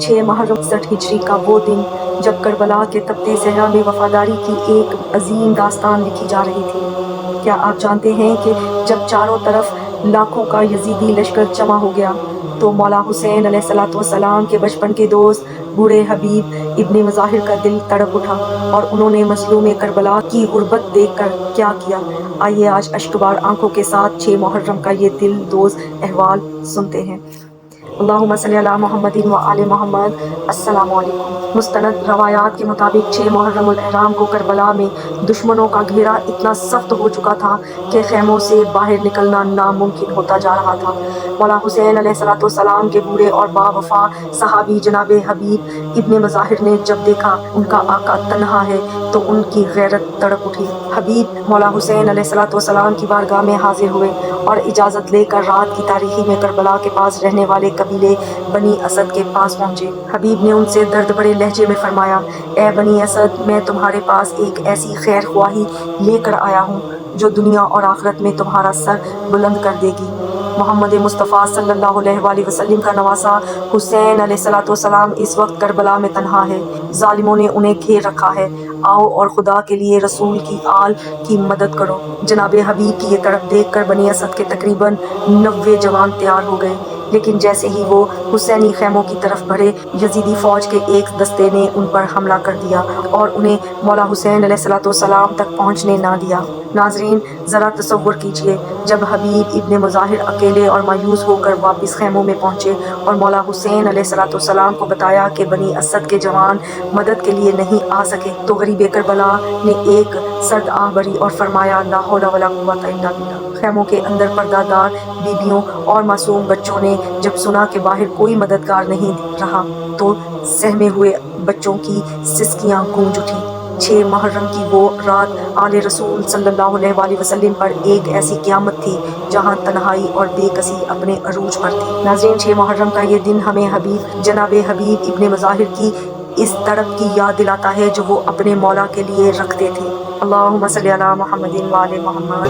6 محرم 61 ہجری کا وہ دن جب کربلا کے تپتے صحرا میں وفاداری کی ایک عظیم داستان لکھی جا رہی تھی۔ کیا آپ جانتے ہیں کہ جب چاروں طرف لاکھوں کا یزیدی لشکر جمع ہو گیا تو مولا حسین علیہ السلام کے بچپن کے دوست بوڑھے حبیب ابن مظاہر کا دل تڑپ اٹھا اور انہوں نے مظلوم کربلا کی غربت دیکھ کر کیا کیا؟ آئیے آج اشکبار آنکھوں کے ساتھ 6 محرم کا یہ دل دوز احوال سنتے ہیں۔ اللہم صلی علی محمد و آل محمد۔ السلام علیکم۔ مستند روایات کے مطابق 6 محرم الاحرام کو کربلا میں دشمنوں کا گھیرا اتنا سخت ہو چکا تھا کہ خیموں سے باہر نکلنا ناممکن ہوتا جا رہا تھا۔ مولا حسین علیہ السلام کے بوڑھے اور باوفا صحابی جناب حبیب ابن مظاہر نے جب دیکھا ان کا آقا تنہا ہے تو ان کی غیرت تڑپ اٹھی۔ حبیب مولا حسین علیہ السلام کی بارگاہ میں حاضر ہوئے اور اجازت لے کر رات کی تاریکی میں کربلا کے پاس رہنے والے قبیلے بنی اسد کے پاس پہنچے۔ حبیب نے ان سے درد بھرے لہجے میں فرمایا، اے بنی اسد، میں تمہارے پاس ایک ایسی خیر خواہی لے کر آیا ہوں جو دنیا اور آخرت میں تمہارا سر بلند کر دے گی۔ محمد مصطفیٰ صلی اللہ علیہ وآلہ وسلم کا نواسا حسین علیہ السلام اس وقت کربلا میں تنہا ہے۔ ظالموں نے انہیں گھیر رکھا ہے، آؤ اور خدا کے لیے رسول کی آل کی مدد کرو۔ جناب حبیب کی یہ تڑپ دیکھ کر بنی اسد کے تقریباً 90 جوان تیار ہو گئے، لیکن جیسے ہی وہ حسینی خیموں کی طرف بڑھے، یزیدی فوج کے ایک دستے نے ان پر حملہ کر دیا اور انہیں مولا حسین علیہ السلام تک پہنچنے نہ دیا۔ ناظرین، ذرا تصور کیجئے، جب حبیب ابن مظاہر اکیلے اور مایوس ہو کر واپس خیموں میں پہنچے اور مولا حسین علیہ السلام کو بتایا کہ بنی اسد کے جوان مدد کے لیے نہیں آ سکے تو غریب کربلا نے ایک سرد آہ بھری اور فرمایا، لا حول ولا قوت الا باللہ۔ خیموں کے اندر پردہ دار بیویوں اور معصوم بچوں نے جب سنا کہ باہر کوئی مددگار نہیں رہا تو سہمے ہوئے بچوں کی سسکیاں گونج اٹھیں۔ 6 محرم کی وہ رات آل رسول صلی اللہ علیہ وآلہ وسلم پر ایک ایسی قیامت تھی جہاں تنہائی اور بے کسی اپنے عروج پر تھی۔ ناظرین، 6 محرم کا یہ دن ہمیں جناب حبیب ابن مظاہر کی اس تڑپ کی یاد دلاتا ہے جو وہ اپنے مولا کے لیے رکھتے تھے۔ اللہم صلی علی محمد و آل محمد۔